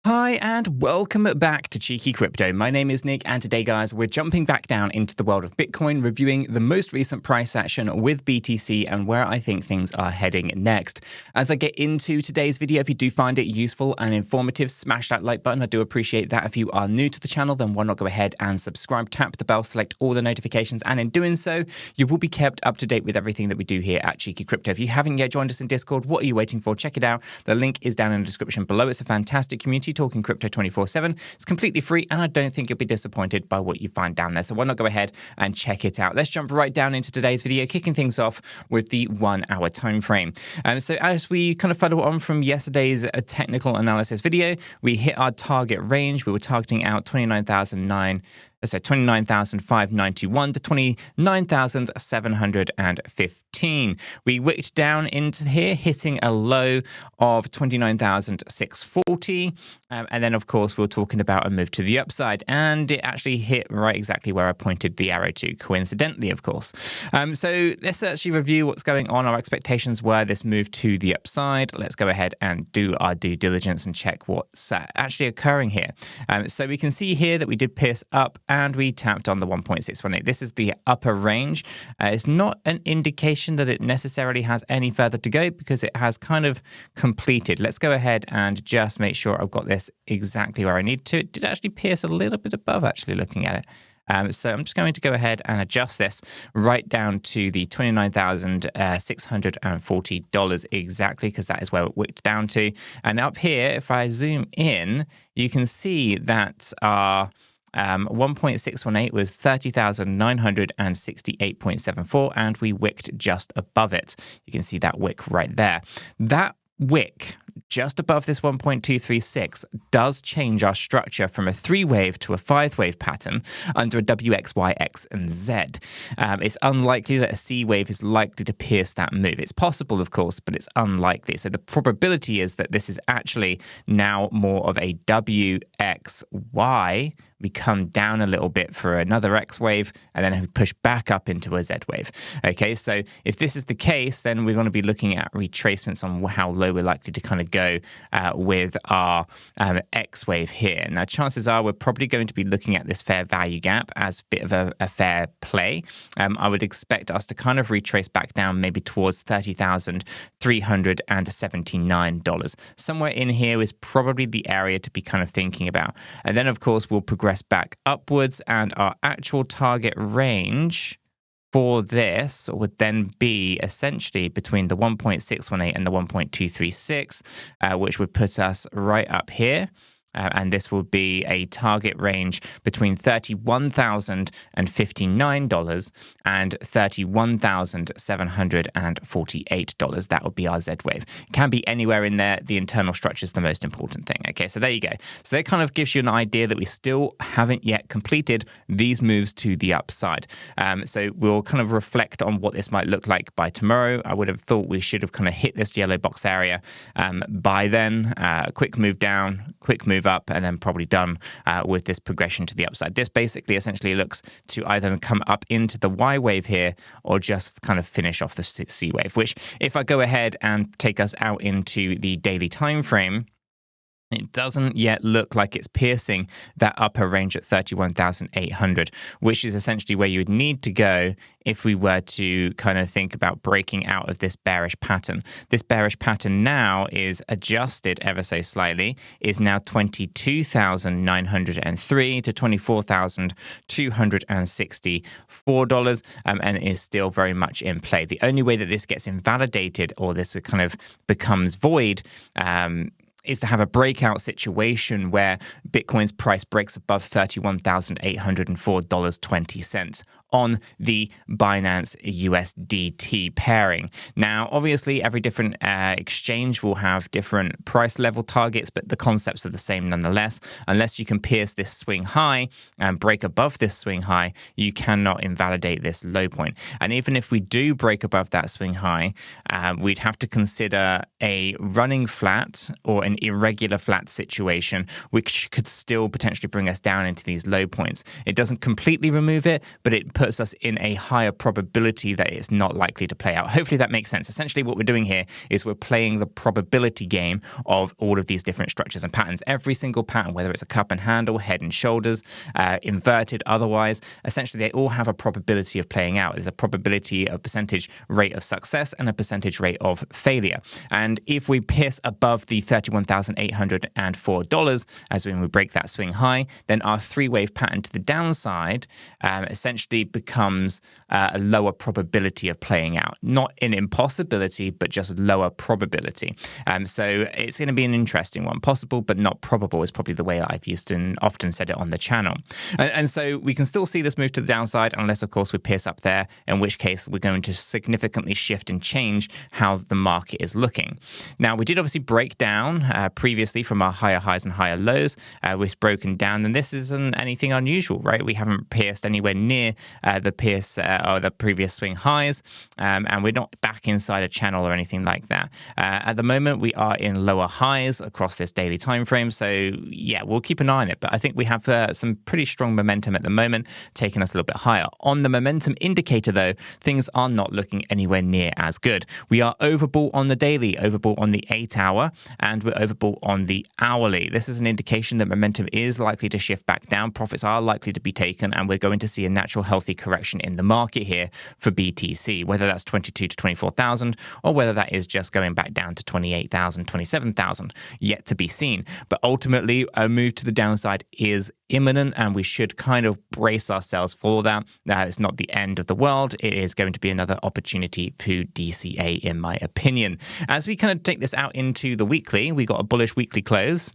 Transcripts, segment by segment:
Hi and welcome back to Cheeky Crypto. My name is Nick and today, guys, we're jumping back down into the world of Bitcoin, reviewing the most recent price action with BTC and where I think things are heading next. As I get into today's video, if you do find it useful and informative, smash that like button. I do appreciate that. If you are new to the channel, then why not go ahead and subscribe, tap the bell, select all the notifications, and in doing so, you will be kept up to date with everything that we do here at Cheeky Crypto. If you haven't yet joined us in Discord, what are you waiting for? Check it out. The link is down in the description below. It's a fantastic community talking crypto 24/7. It's completely free and I don't think you'll be disappointed by what you find down there. So why not go ahead and check it out. Let's jump right down into today's video, kicking things off with the 1 hour time frame. So as we kind of follow on from yesterday's technical analysis video, we hit our target range. We were targeting out 29,591 to 29,715. We wicked down into here, hitting a low of 29,640. And then, of course, we're talking about a move to the upside. And it actually hit right exactly where I pointed the arrow to, coincidentally, of course. So let's actually review what's going on. Our expectations were this move to the upside. Let's go ahead and do our due diligence and check what's actually occurring here. So we can see here that we did pierce up and we tapped on the 1.618. This is the upper range. It's not an indication that it necessarily has any further to go because it has kind of completed. Let's go ahead and just make sure I've got this exactly where I need to. It did actually pierce a little bit above, actually, looking at it. So I'm just going to go ahead and adjust this right down to the $29,640 exactly, because that is where it wicked down to. And up here, if I zoom in, you can see that our 1.618 was 30,968.74 and we wicked just above it. You can see that wick right there. That wick just above this 1.236 does change our structure from a 3-wave to a 5-wave pattern under a W, X, Y, X, and Z. It's unlikely that a C wave is likely to pierce that move. It's possible, of course, but it's unlikely. So the probability is that this is actually now more of a W, X, Y. We come down a little bit for another X wave, and then we push back up into a Z wave. Okay, so if this is the case, then we're going to be looking at retracements on how low we're likely to kind of go with our X wave here. Now, chances are we're probably going to be looking at this fair value gap as a bit of a fair play. I would expect us to kind of retrace back down maybe towards $30,379. Somewhere in here is probably the area to be kind of thinking about. And then, of course, we'll progress back upwards, and our actual target range for this would then be essentially between the 1.618 and the 1.236, which would put us right up here. And this will be a target range between $31,059 and $31,748. That would be our Z wave. It can be anywhere in there. The internal structure is the most important thing. Okay, so there you go. So that kind of gives you an idea that we still haven't yet completed these moves to the upside. So we'll kind of reflect on what this might look like by tomorrow. I would have thought we should have kind of hit this yellow box area by then. Quick move down, quick move up, and then probably done with this progression to the upside. This basically essentially looks to either come up into the Y wave here or just kind of finish off the C wave, which if I go ahead and take us out into the daily time frame, it doesn't yet look like it's piercing that upper range at 31,800, which is essentially where you would need to go if we were to kind of think about breaking out of this bearish pattern. This bearish pattern now is adjusted ever so slightly, is now $22,903 to $24,264, and is still very much in play. The only way that this gets invalidated or this kind of becomes void is to have a breakout situation where Bitcoin's price breaks above $31,804.20 on the Binance USDT pairing. Now, obviously, every different exchange will have different price level targets, but the concepts are the same nonetheless. Unless you can pierce this swing high and break above this swing high, you cannot invalidate this low point. And even if we do break above that swing high, we'd have to consider a running flat or an irregular flat situation, which could still potentially bring us down into these low points. It doesn't completely remove it, but it puts us in a higher probability that it's not likely to play out. Hopefully that makes sense. Essentially what we're doing here is we're playing the probability game of all of these different structures and patterns. Every single pattern, whether it's a cup and handle, head and shoulders, inverted, otherwise, essentially they all have a probability of playing out. There's a probability, a percentage rate of success and a percentage rate of failure. And if we pierce above the $31,804, as when we break that swing high, then our three-wave pattern to the downside essentially becomes a lower probability of playing out. Not an impossibility, but just lower probability. So it's going to be an interesting one. Possible, but not probable is probably the way that I've used and often said it on the channel. And so we can still see this move to the downside, unless, of course, we pierce up there, in which case we're going to significantly shift and change how the market is looking. Now, we did obviously break down previously from our higher highs and higher lows. We've broken down, and this isn't anything unusual, right? We haven't pierced anywhere near the previous swing highs, and we're not back inside a channel or anything like that. At the moment, we are in lower highs across this daily time frame, so yeah, we'll keep an eye on it. But I think we have some pretty strong momentum at the moment, taking us a little bit higher. On the momentum indicator, though, things are not looking anywhere near as good. We are overbought on the daily, overbought on the 8-hour, and we're overbought on the hourly. This is an indication that momentum is likely to shift back down. Profits are likely to be taken, and we're going to see a natural healthy correction in the market here for BTC, whether that's 22 to 24,000 or whether that is just going back down to 28,000, 27,000, yet to be seen. But ultimately, a move to the downside is imminent, and we should kind of brace ourselves for that. It's not the end of the world. It is going to be another opportunity for DCA, in my opinion. As we kind of take this out into the weekly, we got a bullish weekly close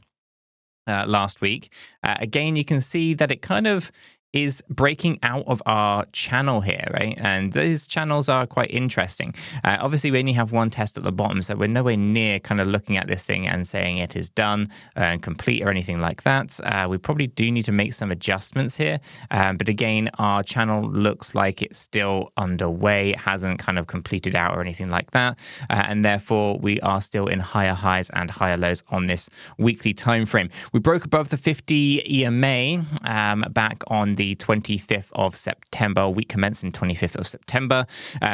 last week. Again, you can see that it kind of is breaking out of our channel here, right? And these channels are quite interesting. Obviously, we only have one test at the bottom, so we're nowhere near kind of looking at this thing and saying it is done and complete or anything like that. We probably do need to make some adjustments here. But again, our channel looks like it's still underway. It hasn't kind of completed out or anything like that. And therefore, we are still in higher highs and higher lows on this weekly time frame. We broke above the 50 EMA back on the 25th of September, week commencing 25th of September.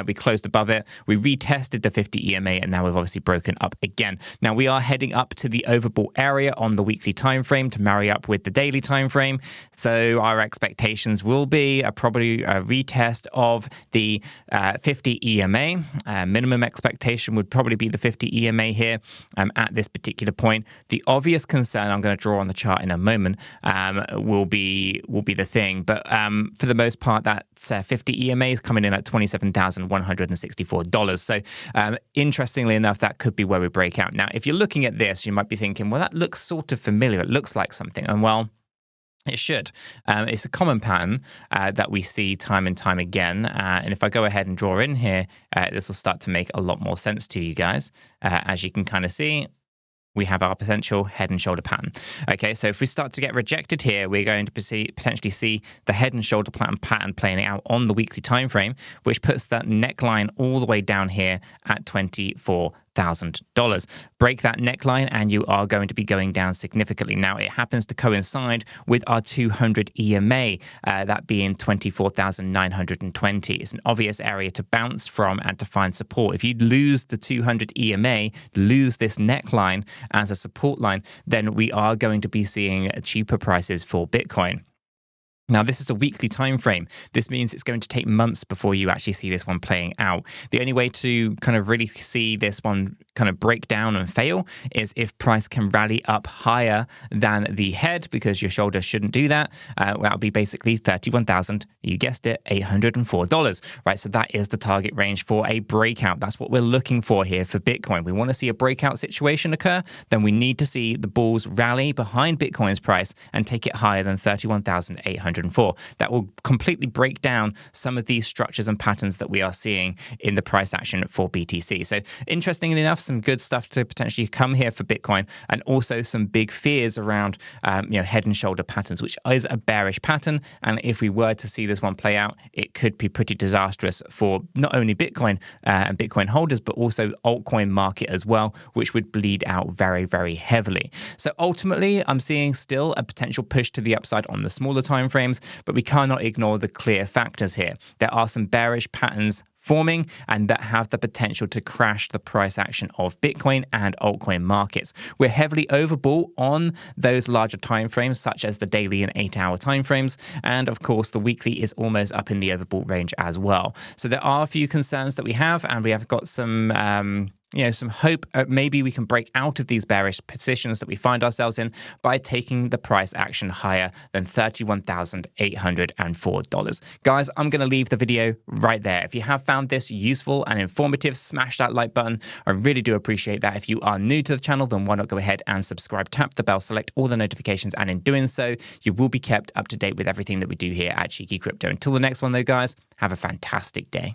We closed above it. We retested the 50 EMA, and now we've obviously broken up again. Now we are heading up to the overbought area on the weekly time frame to marry up with the daily time frame. So our expectations will be probably a retest of the 50 EMA. Minimum expectation would probably be the 50 EMA here at this particular point. The obvious concern I'm going to draw on the chart in a moment will be the thing. But for the most part, that's 50 EMA is coming in at $27,164. So interestingly enough, that could be where we break out. Now, if you're looking at this, you might be thinking, well, that looks sort of familiar. It looks like something. And well, it should. It's a common pattern that we see time and time again. And if I go ahead and draw in here, this will start to make a lot more sense to you guys. As you can kind of see, we have our potential head and shoulder pattern. Okay, so if we start to get rejected here, we're going to potentially see the head and shoulder pattern playing out on the weekly time frame, which puts that neckline all the way down here at $24,000. Break that neckline and you are going to be going down significantly. Now, it happens to coincide with our 200 EMA, that being 24,920. It's an obvious area to bounce from and to find support. If you lose the 200 EMA, lose this neckline as a support line, then we are going to be seeing cheaper prices for Bitcoin. Now, this is a weekly time frame. This means it's going to take months before you actually see this one playing out. The only way to kind of really see this one kind of break down and fail is if price can rally up higher than the head, because your shoulder shouldn't do that. That'll be basically 31,000, you guessed it, $804, right? So that is the target range for a breakout. That's what we're looking for here for Bitcoin. We want to see a breakout situation occur, then we need to see the bulls rally behind Bitcoin's price and take it higher than 31,804. $304. That will completely break down some of these structures and patterns that we are seeing in the price action for BTC. So interestingly enough, some good stuff to potentially come here for Bitcoin, and also some big fears around head and shoulder patterns, which is a bearish pattern. And if we were to see this one play out, it could be pretty disastrous for not only Bitcoin and Bitcoin holders, but also altcoin market as well, which would bleed out very, very heavily. So ultimately, I'm seeing still a potential push to the upside on the smaller timeframes, but we cannot ignore the clear factors here. There are some bearish patterns forming and that have the potential to crash the price action of Bitcoin and altcoin markets. We're heavily overbought on those larger timeframes, such as the daily and 8-hour timeframes, and of course the weekly is almost up in the overbought range as well. So there are a few concerns that we have, and we have got some some hope maybe we can break out of these bearish positions that we find ourselves in by taking the price action higher than $31,804. Guys, I'm going to leave the video right there. If you have found this useful and informative, smash that like button. I really do appreciate that. If you are new to the channel, then why not go ahead and subscribe, tap the bell, select all the notifications, and in doing so, you will be kept up to date with everything that we do here at Cheeky Crypto. Until the next one though, guys, have a fantastic day.